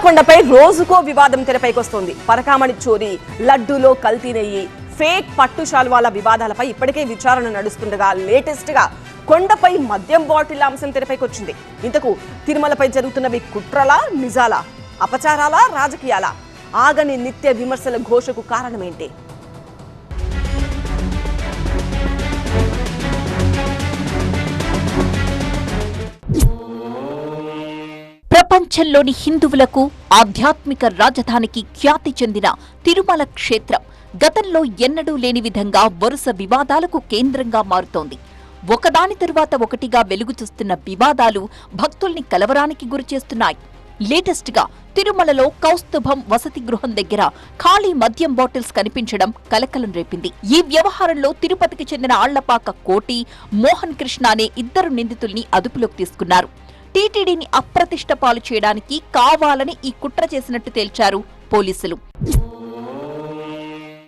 కొండపై రోజుకో వివాదం తెరపైకొస్తోంది. పరకామణి చోరీ, లడ్డూలో కల్తీ నెయ్యి, ఫేక్ పట్టు శాలువాల వివాదాలపై ఇప్పటికే విచారణ నడుస్తుండగా లేటెస్ట్ గా కొండపై మద్యం బాటిల్ అంశం తెరపైకొచ్చింది. ఇంతకు తిరుమలపై జరుగుతున్నవి కుట్రలా, నిజాలా, అపచారాలా, రాజకీయాలా? ఆగని నిత్య విమర్శల ఘోషకు కారణమేంటి? ప్రపంచంలోని హిందువులకు ఆధ్యాత్మిక రాజధానికి ఖ్యాతి చెందిన తిరుమల క్షేత్రం గతంలో ఎన్నడూ లేని విధంగా వరుస వివాదాలకు కేంద్రంగా మారుతోంది. ఒకదాని తరువాత ఒకటిగా వెలుగు చూస్తున్న వివాదాలు భక్తుల్ని కలవరానికి గురిచేస్తున్నాయి. లేటెస్ట్ గా తిరుమలలో కౌస్తుభం వసతి గృహం దగ్గర ఖాళీ మద్యం బాటిల్స్ కనిపించడం కలకలం రేపింది. ఈ వ్యవహారంలో తిరుపతికి చెందిన ఆళ్లపాక కోటి, మోహన్ కృష్ణ అనే ఇద్దరు నిందితుల్ని అదుపులోకి తీసుకున్నారు. టీటీడీని అప్రతిష్ట పాలు చేయడానికి కావాలని ఈ కుట్ర చేసినట్టు తేల్చారు పోలీసులు.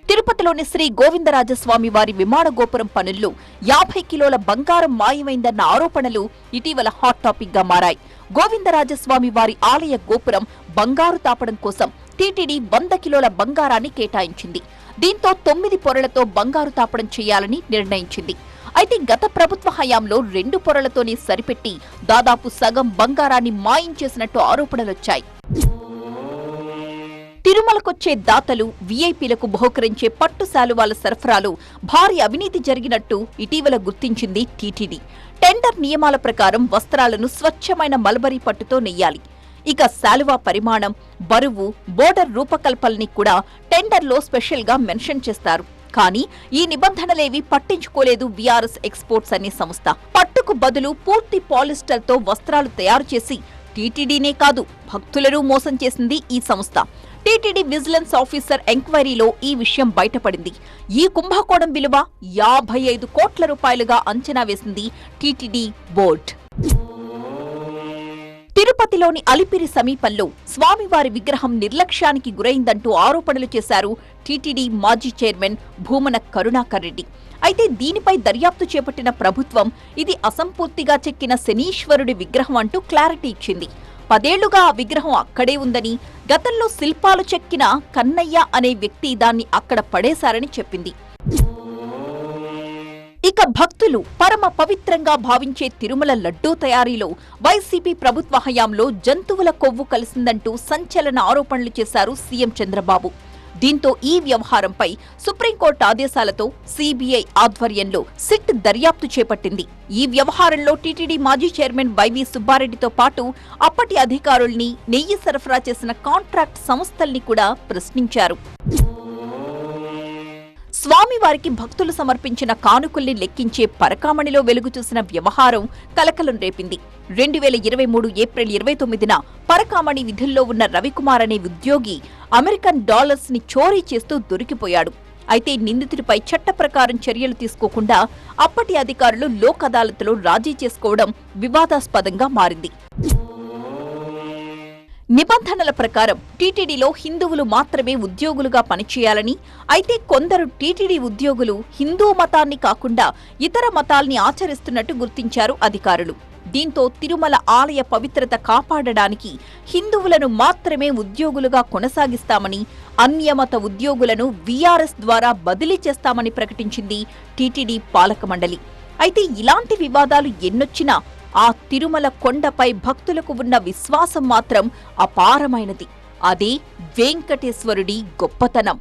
తిరుపతిలోని శ్రీ గోవిందరాజస్వామి వారి విమాన గోపురం పనుల్లో 50 కిలోల బంగారం మాయమైందన్న ఆరోపణలు ఇటీవల హాట్ టాపిక్ గా మారాయి. గోవిందరాజస్వామి వారి ఆలయ గోపురం బంగారు తాపడం కోసం టీటీడీ 100 కిలోల బంగారాన్ని కేటాయించింది. దీంతో 9 పొరలతో బంగారు తాపడం చేయాలని నిర్ణయించింది. అయితే గత ప్రభుత్వ హయాంలో 2 పొరలతోనే సరిపెట్టి దాదాపు సగం బంగారాన్ని మాయించేసినట్టు ఆరోపణలొచ్చాయి. తిరుమలకొచ్చే దాతలు, వీఐపీలకు బహుకరించే పట్టు శాలువాల సరఫరాలో భారీ అవినీతి జరిగినట్టు ఇటీవల గుర్తించింది టీటీడీ. టెండర్ నియమాల ప్రకారం వస్త్రాలను స్వచ్ఛమైన మల్బరీ పట్టుతో నెయ్యాలి. ఇక శాలువా పరిమాణం, బరువు, బోర్డర్ రూపకల్పనని కూడా టెండర్లో స్పెషల్ గా మెన్షన్ చేస్తారు. కానీ ఈ నిబంధనలేవి పట్టించుకోలేదు వీఆర్ఎస్ ఎక్స్పోర్ట్స్ అనే సంస్థ. పట్టుకు బదులు పూర్తి పాలిస్టర్ తో వస్త్రాలు తయారు చేసి టీటీడీనే కాదు భక్తులను మోసం చేసింది ఈ సంస్థ. టీటీడీ విజిలెన్స్ ఆఫీసర్ ఎంక్వైరీలో ఈ విషయం బయటపడింది. ఈ కుంభకోణం విలువ 55 కోట్ల రూపాయలుగా అంచనా వేసింది టీటీడీ బోర్డు. తిరుపతిలోని అలిపిరి సమీపంలో స్వామివారి విగ్రహం నిర్లక్ష్యానికి గురైందంటూ ఆరోపణలు చేశారు టీటీడీ మాజీ చైర్మన్ భూమన కరుణాకర్ రెడ్డి. అయితే దీనిపై దర్యాప్తు చేపట్టిన ప్రభుత్వం ఇది అసంపూర్తిగా చెక్కిన శనీశ్వరుడి విగ్రహం అంటూ క్లారిటీ ఇచ్చింది. 10 ఏళ్లుగా ఆ విగ్రహం అక్కడే ఉందని, గతంలో శిల్పాలు చెక్కిన కన్నయ్య అనే వ్యక్తి దాన్ని అక్కడ పడేశారని చెప్పింది. ఇక భక్తులు పరమ పవిత్రంగా భావించే తిరుమల లడ్డూ తయారీలో వైసీపీ ప్రభుత్వ హయాంలో జంతువుల కొవ్వు కలిసిందంటూ సంచలన ఆరోపణలు చేశారు సీఎం చంద్రబాబు. దీంతో ఈ వ్యవహారంపై సుప్రీంకోర్టు ఆదేశాలతో సీబీఐ ఆధ్వర్యంలో సిట్ దర్యాప్తు చేపట్టింది. ఈ వ్యవహారంలో టీటీడీ మాజీ చైర్మన్ వైవీ సుబ్బారెడ్డితో పాటు అప్పటి అధికారుల్ని, నెయ్యి సరఫరా చేసిన కాంట్రాక్ట్ సంస్థల్ని కూడా ప్రశ్నించారు. స్వామివారికి భక్తులు సమర్పించిన కానుకల్ని లెక్కించే పరకామణిలో వెలుగు చూసిన వ్యవహారం కలకలం రేపింది. 2023 ఏప్రిల్ 29న పరకామణి విధుల్లో ఉన్న రవికుమార్ అనే ఉద్యోగి అమెరికన్ డాలర్స్ ని చోరీ చేస్తూ దొరికిపోయాడు. అయితే నిందితుడిపై చట్ట ప్రకారం చర్యలు తీసుకోకుండా అప్పటి అధికారులు లోక్ అదాలత్లో రాజీ చేసుకోవడం వివాదాస్పదంగా మారింది. నిబంధనల ప్రకారం టీటీడీలో హిందువులు మాత్రమే ఉద్యోగులుగా పనిచేయాలని, అయితే కొందరు టీటీడీ ఉద్యోగులు హిందూ మతాన్ని కాకుండా ఇతర మతాల్ని ఆచరిస్తున్నట్టు గుర్తించారు అధికారులు. దీంతో తిరుమల ఆలయ పవిత్రత కాపాడడానికి హిందువులను మాత్రమే ఉద్యోగులుగా కొనసాగిస్తామని, అన్యమత ఉద్యోగులను వీఆర్ఎస్ ద్వారా బదిలీ చేస్తామని ప్రకటించింది టీటీడీ పాలక మండలి. అయితే ఇలాంటి వివాదాలు ఎన్నొచ్చినా ఆ తిరుమల కొండపై భక్తులకు ఉన్న విశ్వాసం మాత్రం అపారమైనది. అదే వెంకటేశ్వరుడి గొప్పతనం.